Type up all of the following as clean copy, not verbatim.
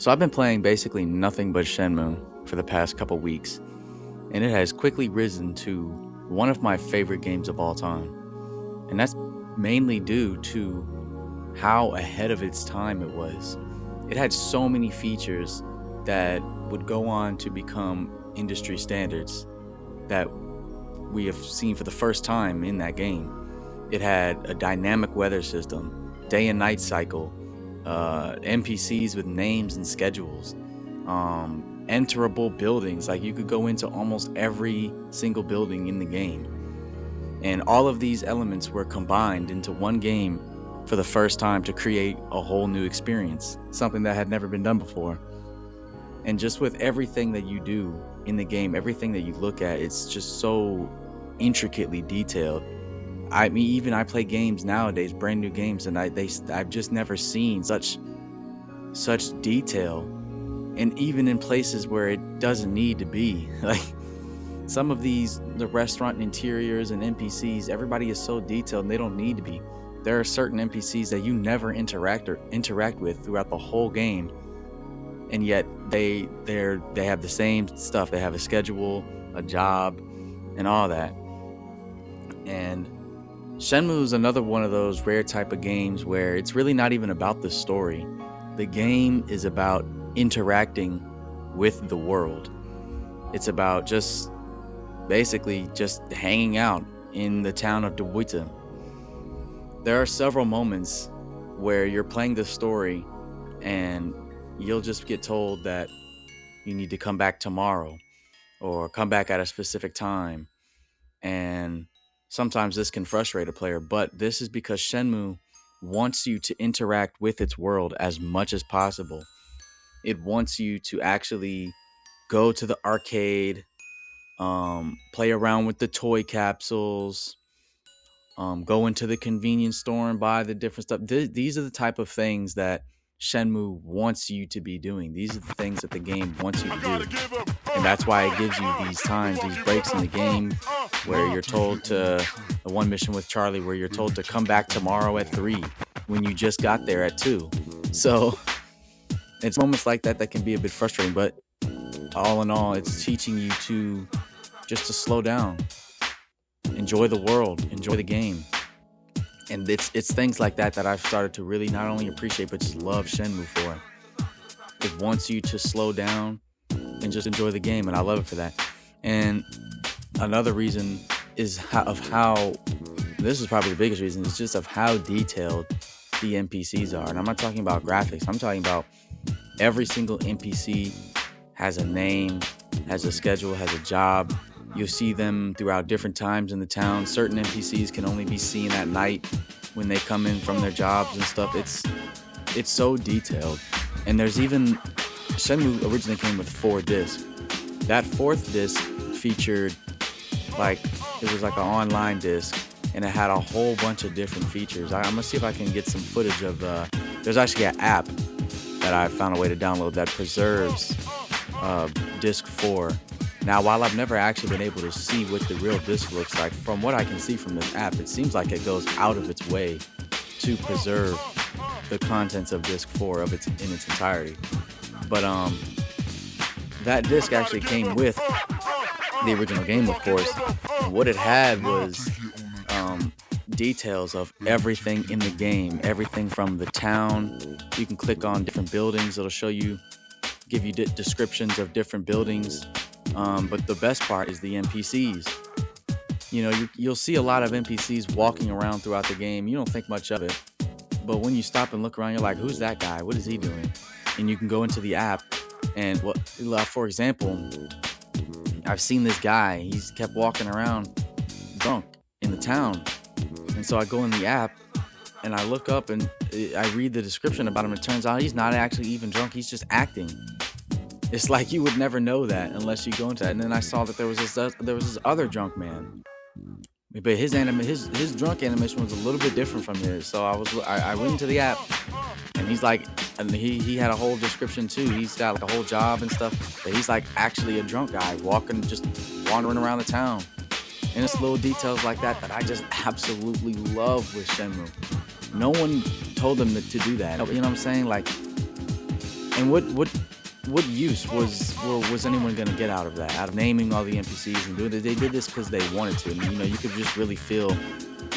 So I've been playing basically nothing but Shenmue for the past couple weeks, and it has quickly risen to one of my favorite games of all time. And that's mainly due to how ahead of its time it was. It had so many features that would go on to become industry standards that we have seen for the first time in that game. It had a dynamic weather system, day and night cycle, NPCs with names and schedules, enterable buildings. Like you could go into almost every single building in the game. And all of these elements were combined into one game for the first time to create a whole new experience, something that had never been done before. And just with everything that you do in the game, everything that you look at, it's just so intricately detailed. I mean, even I play games nowadays, brand new games, and I've just never seen such detail, and even in places where it doesn't need to be. Like some of the restaurant interiors and NPCs, everybody is so detailed and they don't need to be. There are certain NPCs that you never interact with throughout the whole game, and yet they have the same stuff. They have a schedule, a job, and all that. And Shenmue is another one of those rare type of games where it's really not even about the story. The game is about interacting with the world. It's about just basically just hanging out in the town of Debuita. There are several moments where you're playing the story and you'll just get told that you need to come back tomorrow or come back at a specific time. And sometimes this can frustrate a player, but this is because Shenmue wants you to interact with its world as much as possible. It wants you to actually go to the arcade, play around with the toy capsules, go into the convenience store and buy the different stuff. These are the type of things that Shenmue wants you to be doing. These are the things that the game wants you to do. And that's why it gives you these times, these breaks in the game where you're told to, the one mission with Charlie where you're told to come back tomorrow at 3 when you just got there at 2. So it's moments like that that can be a bit frustrating, but all in all, it's teaching you to just to slow down, enjoy the world, enjoy the game. And it's things like that that I've started to really not only appreciate, but just love Shenmue for. It wants you to slow down and just enjoy the game, and I love it for that. And another reason is how this is probably the biggest reason, is just of how detailed the NPCs are. And I'm not talking about graphics. I'm talking about every single NPC has a name, has a schedule, has a job. You'll see them throughout different times in the town. Certain NPCs can only be seen at night when they come in from their jobs and stuff. It's so detailed. And there's even, Shenmue originally came with 4 discs. That 4th disc featured it was like an online disc, and it had a whole bunch of different features. I'm gonna see if I can get some footage of, there's actually an app that I found a way to download that preserves disc 4. Now, while I've never actually been able to see what the real disc looks like, from what I can see from this app, it seems like it goes out of its way to preserve the contents of disc 4 in its entirety. But that disc actually came with the original game, of course. And what it had was details of everything in the game, everything from the town. You can click on different buildings. It'll show you, give you descriptions of different buildings. But the best part is the NPCs. You know, you'll see a lot of NPCs walking around throughout the game. You don't think much of it. But when you stop and look around, you're like, who's that guy? What is he doing? And you can go into the app and, for example, I've seen this guy. He's kept walking around drunk in the town. And so I go in the app and I look up and I read the description about him. It turns out he's not actually even drunk. He's just acting. It's like you would never know that unless you go into that. And then I saw that there was this other drunk man, but his drunk animation was a little bit different from his. So I went into the app, and he's like, and he had a whole description too. He's got like a whole job and stuff, but he's like actually a drunk guy just wandering around the town. And it's little details like that I just absolutely love with Shenmue. No one told them to do that. You know what I'm saying? Like, And what use was anyone going to get out of that? Out of naming all the NPCs and doing it, they did this because they wanted to. And, you could just really feel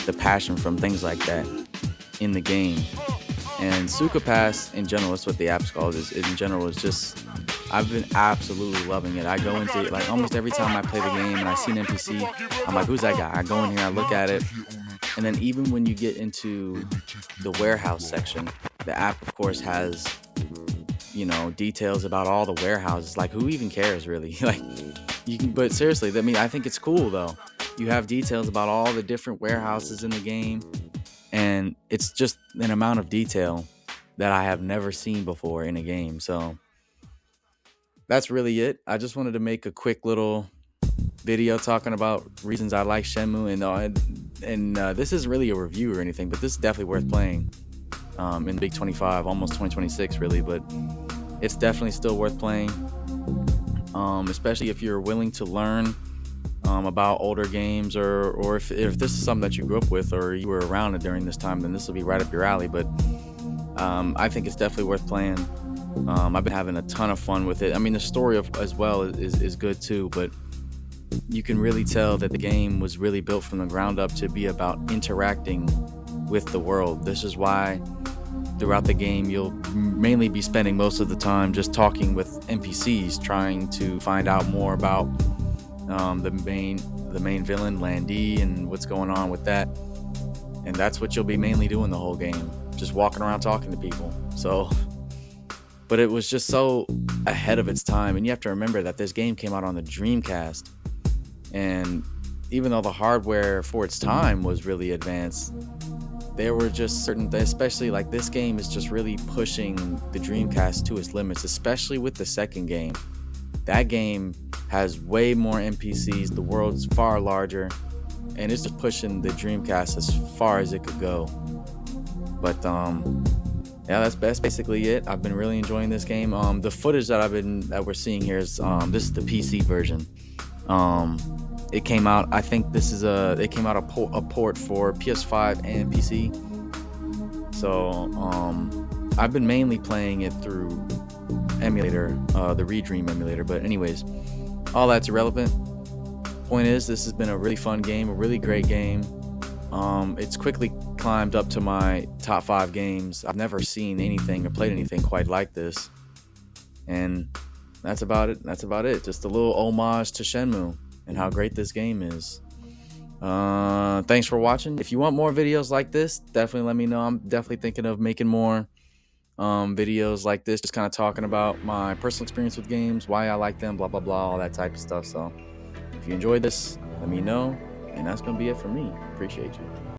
the passion from things like that in the game. And Suka Pass in general, that's what the app's called. Is in general is just I've been absolutely loving it. I go into it like almost every time I play the game and I see an NPC, I'm like, who's that guy? I go in here, I look at it, and then even when you get into the warehouse section, the app of course has details about all the warehouses. Like, who even cares really? Like, you can, but seriously, I think it's cool though. You have details about all the different warehouses in the game, and it's just an amount of detail that I have never seen before in a game. So that's really it. I just wanted to make a quick little video talking about reasons I like Shenmue, and this isn't really a review or anything, but this is definitely worth playing in Big 25, almost 2026 really, but it's definitely still worth playing, especially if you're willing to learn about older games, or if this is something that you grew up with or you were around it during this time, then this will be right up your alley. But I think it's definitely worth playing. I've been having a ton of fun with it. I mean, the story as well is good too, but you can really tell that the game was really built from the ground up to be about interacting with the world. This is why throughout the game you'll mainly be spending most of the time just talking with NPCs, trying to find out more about the main villain, Landy, and what's going on with that. And that's what you'll be mainly doing the whole game, just walking around talking to people. So, but it was just so ahead of its time. And you have to remember that this game came out on the Dreamcast, and even though the hardware for its time was really advanced, there were just certain, especially like this game is just really pushing the Dreamcast to its limits, especially with the second game. That game has way more NPCs, the world's far larger, and it's just pushing the Dreamcast as far as it could go. But yeah, that's basically it. I've been really enjoying this game. The footage that we're seeing here is this is the PC version. It came out, I think this is it came out a port for PS5 and PC. So I've been mainly playing it through emulator, the Redream emulator. But anyways, all that's irrelevant. Point is, this has been a really fun game, a really great game. It's quickly climbed up to my top 5 games. I've never seen anything or played anything quite like this. And that's about it. Just a little homage to Shenmue and how great this game is. Thanks for watching. If you want more videos like this, definitely let me know. I'm definitely thinking of making more videos like this, just kind of talking about my personal experience with games, why I like them, blah blah blah, all that type of stuff. So if you enjoyed this, let me know, and that's gonna be it for me. Appreciate you.